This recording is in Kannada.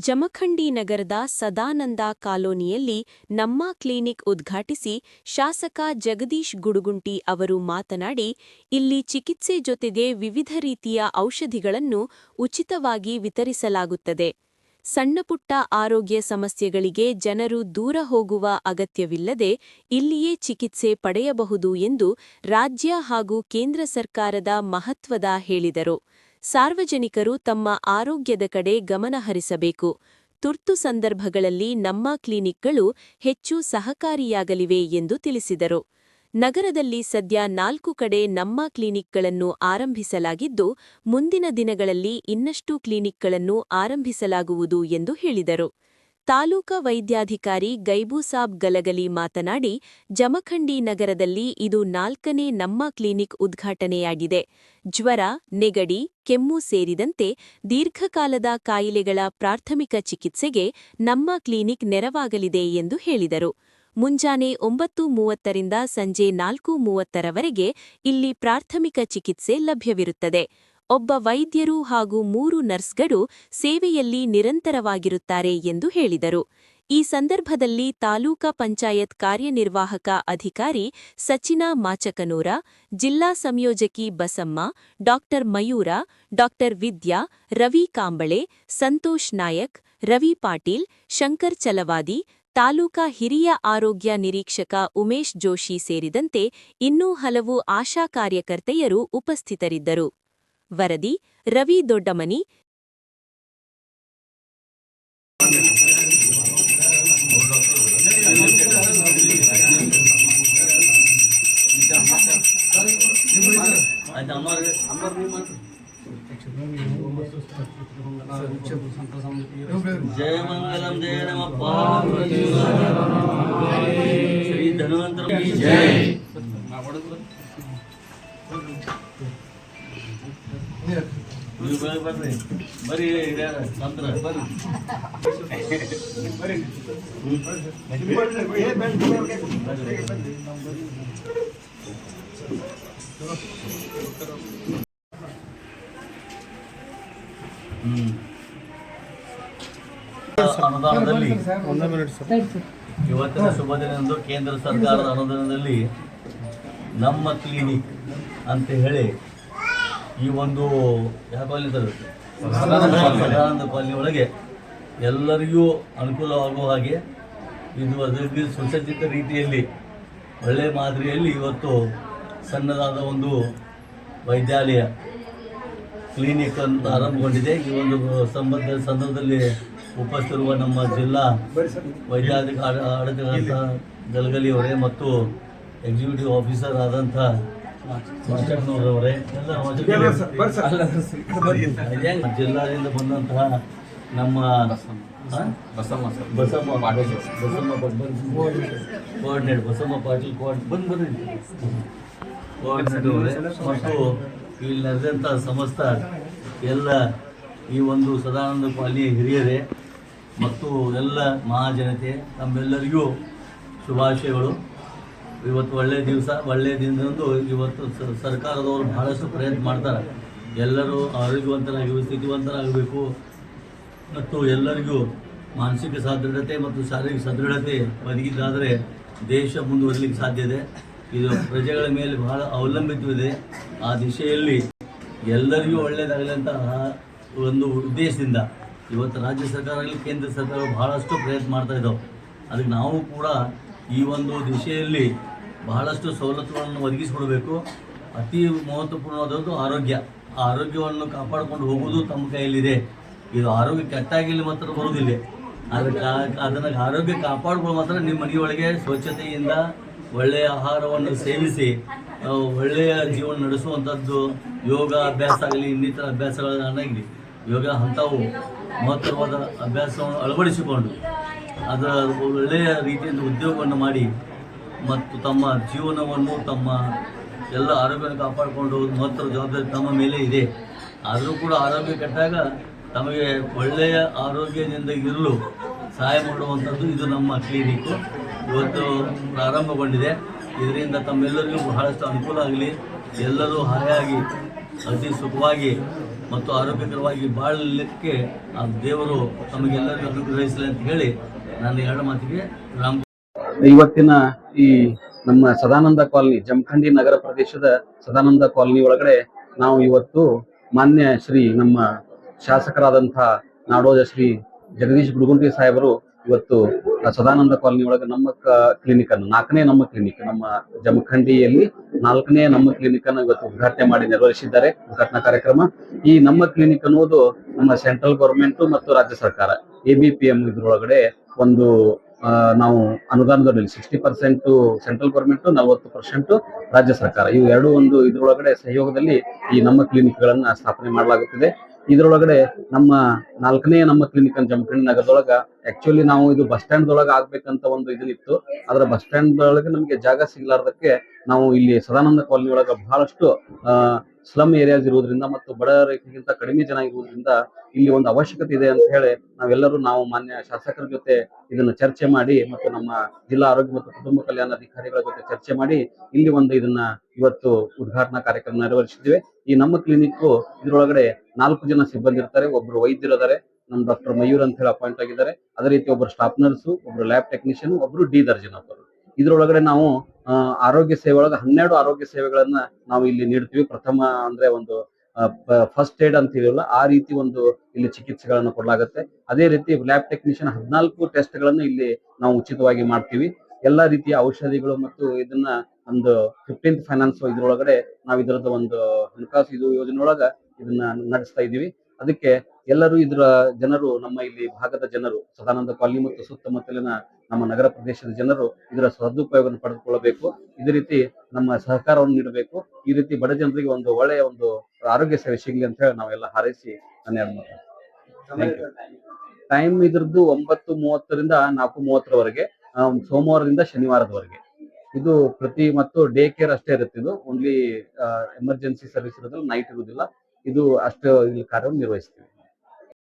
ಜಮಖಂಡಿ ನಗರದ ಸದಾನಂದ ಕಾಲೋನಿಯಲ್ಲಿ ನಮ್ಮ ಕ್ಲಿನಿಕ್ ಉದ್ಘಾಟಿಸಿ ಶಾಸಕ ಜಗದೀಶ್ ಗುಡುಗುಂಟಿ ಅವರು ಮಾತನಾಡಿ, ಇಲ್ಲಿ ಚಿಕಿತ್ಸೆ ಜೊತೆಗೆ ವಿವಿಧ ರೀತಿಯ ಔಷಧಿಗಳನ್ನು ಉಚಿತವಾಗಿ ವಿತರಿಸಲಾಗುತ್ತದೆ. ಸಣ್ಣಪುಟ್ಟ ಆರೋಗ್ಯ ಸಮಸ್ಯೆಗಳಿಗೆ ಜನರು ದೂರ ಹೋಗುವ ಅಗತ್ಯವಿಲ್ಲದೆ ಇಲ್ಲಿಯೇ ಚಿಕಿತ್ಸೆ ಪಡೆಯಬಹುದು ಎಂದು ರಾಜ್ಯ ಹಾಗೂ ಕೇಂದ್ರ ಸರ್ಕಾರದ ಮಹತ್ವದ ಹೇಳಿದರು. ಸಾರ್ವಜನಿಕರು ತಮ್ಮ ಆರೋಗ್ಯದ ಕಡೆ ಗಮನ ಹರಿಸಬೇಕು. ತುರ್ತು ಸಂದರ್ಭಗಳಲ್ಲಿ ನಮ್ಮ ಕ್ಲಿನಿಕ್ಗಳು ಹೆಚ್ಚು ಸಹಕಾರಿಯಾಗಲಿವೆ ಎಂದು ತಿಳಿಸಿದರು. ನಗರದಲ್ಲಿ ಸದ್ಯ 4 ಕಡೆ ನಮ್ಮ ಕ್ಲಿನಿಕ್ಗಳನ್ನು ಆರಂಭಿಸಲಾಗಿದ್ದು, ಮುಂದಿನ ದಿನಗಳಲ್ಲಿ ಇನ್ನಷ್ಟು ಕ್ಲಿನಿಕ್ಗಳನ್ನು ಆರಂಭಿಸಲಾಗುವುದು ಎಂದು ಹೇಳಿದರು. ತಾಲೂಕಾ ವೈದ್ಯಾಧಿಕಾರಿ ಗೈಬೂಸಾಬ್ ಗಲಗಲಿ ಮಾತನಾಡಿ, ಜಮಖಂಡಿ ನಗರದಲ್ಲಿ ಇದು 4ನೇ ನಮ್ಮ ಕ್ಲಿನಿಕ್ ಉದ್ಘಾಟನೆಯಾಗಿದೆ. ಜ್ವರ, ನೆಗಡಿ, ಕೆಮ್ಮು ಸೇರಿದಂತೆ ದೀರ್ಘಕಾಲದ ಕಾಯಿಲೆಗಳ ಪ್ರಾಥಮಿಕ ಚಿಕಿತ್ಸೆಗೆ ನಮ್ಮ ಕ್ಲಿನಿಕ್ ನೆರವಾಗಲಿದೆ ಎಂದು ಹೇಳಿದರು. ಮುಂಜಾನೆ 9:30 ರಿಂದ ಸಂಜೆ 4:30 ಇಲ್ಲಿ ಪ್ರಾಥಮಿಕ ಚಿಕಿತ್ಸೆ ಲಭ್ಯವಿರುತ್ತದೆ. ಒಬ್ಬ ವೈದ್ಯರು ಹಾಗೂ 3 ನರ್ಸ್ಗಳು ಸೇವೆಯಲ್ಲಿ ನಿರಂತರವಾಗಿರುತ್ತಾರೆ ಎಂದು ಹೇಳಿದರು. ಈ ಸಂದರ್ಭದಲ್ಲಿ ತಾಲೂಕಾ ಪಂಚಾಯತ್ ಕಾರ್ಯನಿರ್ವಾಹಕ ಅಧಿಕಾರಿ ಸಚಿನಾ ಮಾಚಕನೂರ, ಜಿಲ್ಲಾ ಸಂಯೋಜಕಿ ಬಸಮ್ಮ, ಡಾ ಮಯೂರ, ಡಾ ವಿದ್ಯಾ, ರವಿ ಕಾಂಬಳೆ, ಸಂತೋಷ್ ನಾಯಕ್, ರವಿ ಪಾಟೀಲ್, ಶಂಕರ್ ಚಲವಾದಿ, ತಾಲೂಕಾ ಹಿರಿಯ ಆರೋಗ್ಯ ನಿರೀಕ್ಷಕ ಉಮೇಶ್ ಜೋಶಿ ಸೇರಿದಂತೆ ಇನ್ನೂ ಹಲವು ಆಶಾ ಕಾರ್ಯಕರ್ತೆಯರು ಉಪಸ್ಥಿತರಿದ್ದರು. ವರದಿ ರವಿ ದೊಡ್ಡಮನಿ. जय मंगलम जय नमः पार्वती श्री धन्वंतर की जय. बरी ತಂತ್ರ ಬನ್ನಿ. ಅನುದಾನದಲ್ಲಿ ಇವತ್ತಿನ ಶುಭ ದಿನದಂದು ಕೇಂದ್ರ ಸರ್ಕಾರದ ಅನುದಾನದಲ್ಲಿ ನಮ್ಮ ಕ್ಲಿನಿಕ್ ಅಂತ ಹೇಳಿ ಈ ಒಂದು ಸದಾನಂದ ಕಾಲನಿ ಒಳಗೆ ಎಲ್ಲರಿಗೂ ಅನುಕೂಲವಾಗುವ ಹಾಗೆ ಇದು ಅದರಲ್ಲಿ ಸುಸಜ್ಜಿತ ರೀತಿಯಲ್ಲಿ ಒಳ್ಳೆಯ ಮಾದರಿಯಲ್ಲಿ ಇವತ್ತು ಸಣ್ಣದಾದ ಒಂದು ವೈದ್ಯಾಲಯ ಕ್ಲಿನಿಕ್ ಅಂತ ಆರಂಭಗೊಂಡಿದೆ. ಈ ಒಂದು ಸಂದರ್ಭದಲ್ಲಿ ಉಪಸ್ಥಿತಿರುವ ನಮ್ಮ ಜಿಲ್ಲಾ ವೈದ್ಯಾಧಿಕಾರಿ ಆಡಳಿತ ಗಲಗಲಿಯವರೇ ಮತ್ತು ಎಕ್ಸಿಕ್ಯೂಟಿವ್ ಆಫೀಸರ್ ಆದಂಥ ಮಾಚಕನೂರವರೇ, ಜಿಲ್ಲಾದಿಂದ ಬಂದಂತಹ ನಮ್ಮ ಬಸಮ್ಮ ಕೋಆರ್ಡಿನೇಟರ್ ಬಸಮ್ಮ ಪಾಟೀಲ್ ಕೋಆರ್ಡಿನೇಟರ್ ಮತ್ತು ಇಲ್ಲಿ ನಡೆದಂಥ ಸಮಸ್ತ ಎಲ್ಲ ಈ ಒಂದು ಸದಾನಂದ ಕಾಲನಿ ಹಿರಿಯರೇ ಮತ್ತು ಎಲ್ಲ ಮಹಾಜನತೆ ತಮ್ಮೆಲ್ಲರಿಗೂ ಶುಭಾಶಯಗಳು. ಇವತ್ತು ಒಳ್ಳೆಯ ದಿವಸ, ಒಳ್ಳೆಯ ದಿನದಂದು ಇವತ್ತು ಸರ್ಕಾರದವರು ಬಹಳಷ್ಟು ಪ್ರಯತ್ನ ಮಾಡ್ತಾರೆ. ಎಲ್ಲರೂ ಆರೋಗ್ಯವಂತರಾಗಿ ಸ್ಥಿತಿವಂತರಾಗಬೇಕು ಮತ್ತು ಎಲ್ಲರಿಗೂ ಮಾನಸಿಕ ಸದೃಢತೆ ಮತ್ತು ಶಾರೀರಿಕ ಸದೃಢತೆ ಒದಗಿದ್ದಾದರೆ ದೇಶ ಮುಂದುವರಲಿಕ್ಕೆ ಸಾಧ್ಯ ಇದೆ. ಇದು ಪ್ರಜೆಗಳ ಮೇಲೆ ಬಹಳ ಅವಲಂಬಿತವಿದೆ. ಆ ದಿಶೆಯಲ್ಲಿ ಎಲ್ಲರಿಗೂ ಒಳ್ಳೆಯದಾಗಲಿ ಅಂತ ಒಂದು ಉದ್ದೇಶದಿಂದ ಇವತ್ತು ರಾಜ್ಯ ಸರ್ಕಾರ ಆಗಲಿ ಕೇಂದ್ರ ಸರ್ಕಾರ ಬಹಳಷ್ಟು ಪ್ರಯತ್ನ ಮಾಡ್ತಾ ಇದ್ದಾವೆ. ಅದಕ್ಕೆ ನಾವು ಕೂಡ ಈ ಒಂದು ದಿಶೆಯಲ್ಲಿ ಬಹಳಷ್ಟು ಸವಲತ್ತುಗಳನ್ನು ಒದಗಿಸಿಕೊಡಬೇಕು. ಅತಿ ಮಹತ್ವಪೂರ್ಣವಾದದ್ದು ಆರೋಗ್ಯ. ಆ ಆರೋಗ್ಯವನ್ನು ಕಾಪಾಡಿಕೊಂಡು ಹೋಗುವುದು ತಮ್ಮ ಕೈಯಲ್ಲಿದೆ. ಇದು ಆರೋಗ್ಯ ಕೆಟ್ಟಾಗಿಲ್ಲಿ ಮಾತ್ರ ಬರುವುದಿಲ್ಲ. ಅದನ್ನು ಆರೋಗ್ಯ ಕಾಪಾಡಿಕೊಂಡು ಮಾತ್ರ ನಿಮ್ಮ ಮನೆಯೊಳಗೆ ಸ್ವಚ್ಛತೆಯಿಂದ ಒಳ್ಳೆಯ ಆಹಾರವನ್ನು ಸೇವಿಸಿ ಒಳ್ಳೆಯ ಜೀವನ ನಡೆಸುವಂಥದ್ದು ಯೋಗ ಅಭ್ಯಾಸ ಆಗಲಿ, ಇನ್ನಿತರ ಅಭ್ಯಾಸಗಳನ್ನಾಗಲಿ ಯೋಗ ಅಂಥವು ಮಹತ್ತರವಾದ ಅಭ್ಯಾಸವನ್ನು ಅಳವಡಿಸಿಕೊಂಡು ಅದರ ಒಳ್ಳೆಯ ರೀತಿಯಿಂದ ಉದ್ಯೋಗವನ್ನು ಮಾಡಿ ಮತ್ತು ತಮ್ಮ ಜೀವನವನ್ನು ತಮ್ಮ ಎಲ್ಲ ಆರೋಗ್ಯವನ್ನು ಕಾಪಾಡಿಕೊಂಡು ಮಹತ್ತರ ಜವಾಬ್ದಾರಿ ತಮ್ಮ ಮೇಲೆ ಇದೆ. ಆದರೂ ಕೂಡ ಆರೋಗ್ಯ ಕೆಟ್ಟಾಗ ತಮಗೆ ಒಳ್ಳೆಯ ಆರೋಗ್ಯದಿಂದ ಇರಲು ಸಹಾಯ ಮಾಡುವಂಥದ್ದು ಇದು ನಮ್ಮ ಕ್ಲಿನಿಕ್ಕು ಇವತ್ತು ಪ್ರಾರಂಭಗೊಂಡಿದೆ. ಇದರಿಂದ ತಮ್ಮೆಲ್ಲರಿಗೂ ಬಹಳಷ್ಟು ಅನುಕೂಲ ಆಗಲಿ, ಎಲ್ಲರೂ ಹಾಯಾಗಿ ಅತಿ ಸುಖವಾಗಿ ಮತ್ತು ಆರೋಗ್ಯಕರವಾಗಿ ಬಾಳಲಿಕ್ಕೆ ಆ ದೇವರು ತಮಗೆಲ್ಲರಿಗೂ ಅನುಗ್ರಹಿಸಲಿ ಅಂತ ಹೇಳಿ ನಾನು ಎರಡು ಮಾತಿಗೆ ರಾಮ್. ಇವತ್ತಿನ ಈ ನಮ್ಮ ಸದಾನಂದ ಕಾಲನಿ, ಜಮಖಂಡಿ ನಗರ ಪ್ರದೇಶದ ಸದಾನಂದ ಕಾಲನಿ ಒಳಗಡೆ ನಾವು ಇವತ್ತು ಮಾನ್ಯ ಶ್ರೀ ನಮ್ಮ ಶಾಸಕರಾದಂಥ ನಾಡೋಜ ಶ್ರೀ ಜಗದೀಶ್ ಗುಡುಗುಂಟಿ ಸಾಹೇಬರು ಇವತ್ತು ಸದಾನಂದ ಕಾಲನಿ ಒಳಗೆ ನಮ್ಮ ಕ್ಲಿನಿಕ್ ಅನ್ನು, ನಾಲ್ಕನೇ ನಮ್ಮ ಕ್ಲಿನಿಕ್, ನಮ್ಮ ಜಮಖಂಡಿಯಲ್ಲಿ ನಾಲ್ಕನೇ ನಮ್ಮ ಕ್ಲಿನಿಕ್ ಅನ್ನು ಇವತ್ತು ಉದ್ಘಾಟನೆ ಮಾಡಿ ನೆರವೇರಿಸಿದ್ದಾರೆ. ಉದ್ಘಾಟನಾ ಕಾರ್ಯಕ್ರಮ. ಈ ನಮ್ಮ ಕ್ಲಿನಿಕ್ ಅನ್ನುವುದು ನಮ್ಮ ಸೆಂಟ್ರಲ್ ಗೌರ್ಮೆಂಟ್ ಮತ್ತು ರಾಜ್ಯ ಸರ್ಕಾರ ABPM ಇದ್ರೊಳಗಡೆ ಒಂದು ನಾವು ಅನುದಾನದಲ್ಲಿ 60% ಸೆಂಟ್ರಲ್ ಗೌರ್ಮೆಂಟ್, 40% ರಾಜ್ಯ ಸರ್ಕಾರ, ಇವು ಎರಡು ಒಂದು ಇದ್ರೊಳಗಡೆ ಸಹಯೋಗದಲ್ಲಿ ಈ ನಮ್ಮ ಕ್ಲಿನಿಕ್ ಗಳನ್ನ ಸ್ಥಾಪನೆ ಮಾಡಲಾಗುತ್ತಿದೆ. ಇದ್ರೊಳಗಡೆ ನಮ್ಮ ನಾಲ್ಕನೇ ನಮ್ಮ ಕ್ಲಿನಿಕ್ ಅನ್ನು ಜಮಖಂಡಿ ನಗರದೊಳಗ ಆಕ್ಚುಲಿ ನಾವು ಇದು ಬಸ್ ಸ್ಟ್ಯಾಂಡ್ ದೊಳಗ ಆಗ್ಬೇಕಂತ ಒಂದು ಇದನ್ನಿತ್ತು. ಆದ್ರೆ ಬಸ್ ಸ್ಟ್ಯಾಂಡ್ ಒಳಗೆ ನಮಗೆ ಜಾಗ ಸಿಗ್ಲಾರ್ದಕ್ಕೆ ನಾವು ಇಲ್ಲಿ ಸದಾನಂದ ಕಾಲನಿ ಒಳಗ ಬಹಳಷ್ಟು ಸ್ಲಮ್ ಏರಿಯಾಸ್ ಇರುವುದರಿಂದ ಮತ್ತು ಬಡ ರೇಖೆಗಿಂತ ಕಡಿಮೆ ಜನ ಇರುವುದರಿಂದ ಇಲ್ಲಿ ಒಂದು ಅವಶ್ಯಕತೆ ಇದೆ ಅಂತ ಹೇಳಿ ನಾವು ಮಾನ್ಯ ಶಾಸಕರ ಜೊತೆ ಇದನ್ನು ಚರ್ಚೆ ಮಾಡಿ ಮತ್ತು ನಮ್ಮ ಜಿಲ್ಲಾ ಆರೋಗ್ಯ ಮತ್ತು ಕುಟುಂಬ ಕಲ್ಯಾಣ ಅಧಿಕಾರಿಗಳ ಜೊತೆ ಚರ್ಚೆ ಮಾಡಿ ಇಲ್ಲಿ ಒಂದು ಇದನ್ನ ಇವತ್ತು ಉದ್ಘಾಟನಾ ಕಾರ್ಯಕ್ರಮ ನೆರವೇರಿಸಿದ್ದೇವೆ. ಈ ನಮ್ಮ ಕ್ಲಿನಿಕ್ ಇದ್ರೊಳಗಡೆ 4 ಜನ ಸಿಬ್ಬಂದಿ ಇರ್ತಾರೆ. ಒಬ್ರು ವೈದ್ಯರು ಇದಾರೆ, ನಮ್ಮ ಡಾಕ್ಟರ್ ಮಯೂರ್ ಅಂತ ಹೇಳಿ ಅಪಾಯಿಂಟ್ ಆಗಿದ್ದಾರೆ. ಅದೇ ರೀತಿ ಒಬ್ಬರು ಸ್ಟಾಫ್ ನರ್ಸು, ಒಬ್ರು ಲ್ಯಾಬ್ ಟೆಕ್ನಿಷಿಯನ್, ಒಬ್ರು ಡಿ ದರ್ಜನ್ ಒಬ್ಬರು. ಇದ್ರೊಳಗಡೆ ನಾವು ಆರೋಗ್ಯ ಸೇವೆ ಒಳಗೆ 12 ಆರೋಗ್ಯ ಸೇವೆಗಳನ್ನ ನಾವು ಇಲ್ಲಿ ನೀಡ್ತೀವಿ. ಪ್ರಥಮ ಅಂದ್ರೆ ಒಂದು ಫಸ್ಟ್ ಏಡ್ ಅಂತೀವಲ್ಲ, ಆ ರೀತಿ ಒಂದು ಇಲ್ಲಿ ಚಿಕಿತ್ಸೆಗಳನ್ನು ಕೊಡಲಾಗುತ್ತೆ. ಅದೇ ರೀತಿ ಲ್ಯಾಬ್ ಟೆಕ್ನಿಷಿಯನ್ 14 ಟೆಸ್ಟ್ ಗಳನ್ನು ಇಲ್ಲಿ ನಾವು ಉಚಿತವಾಗಿ ಮಾಡ್ತೀವಿ. ಎಲ್ಲಾ ರೀತಿಯ ಔಷಧಿಗಳು ಮತ್ತು ಇದನ್ನ ಒಂದು 15th ಫೈನಾನ್ಸ್ ಇದ್ರೊಳಗಡೆ ನಾವು ಇದರದ ಒಂದು ಹಣಕಾಸು ಯೋಜನೆ ಒಳಗ ಇದನ್ನ ನಡೆಸ್ತಾ ಇದೀವಿ. ಅದಕ್ಕೆ ಎಲ್ಲರೂ ಇದರ ಜನರು, ನಮ್ಮ ಇಲ್ಲಿ ಭಾಗದ ಜನರು, ಸದಾನಂದ ಕಾಲನಿ ಮತ್ತು ಸುತ್ತಮುತ್ತಲಿನ ನಮ್ಮ ನಗರ ಪ್ರದೇಶದ ಜನರು ಇದರ ಸದುಪಯೋಗವನ್ನು ಪಡೆದುಕೊಳ್ಳಬೇಕು. ಇದೇ ರೀತಿ ನಮ್ಮ ಸಹಕಾರವನ್ನು ನೀಡಬೇಕು. ಈ ರೀತಿ ಬಡ ಜನರಿಗೆ ಒಂದು ಒಳ್ಳೆಯ ಒಂದು ಆರೋಗ್ಯ ಸೇವೆ ಸಿಗ್ಲಿ ಅಂತ ಹೇಳಿ ನಾವೆಲ್ಲ ಹಾರೈಸಿ ನನ್ನ ಟೈಮ್ ಇದ್ರದ್ದು 9:30ರಿಂದ 4:30ರವರೆಗೆ, ಸೋಮವಾರದಿಂದ ಶನಿವಾರದವರೆಗೆ. ಇದು ಪ್ರತಿ ಮತ್ತು ಡೇ ಕೇರ್ ಅಷ್ಟೇ ಇರುತ್ತೆ. ಇದು ಓನ್ಲಿ ಎಮರ್ಜೆನ್ಸಿ ಸರ್ವಿಸ್ ಇರೋದ್ರಲ್ಲಿ ನೈಟ್ ಇರುವುದಿಲ್ಲ. ಇದು ಅಷ್ಟು ಇಲ್ಲಿ ಕಾರ್ಯವನ್ನು ನಿರ್ವಹಿಸ್ತೀವಿ.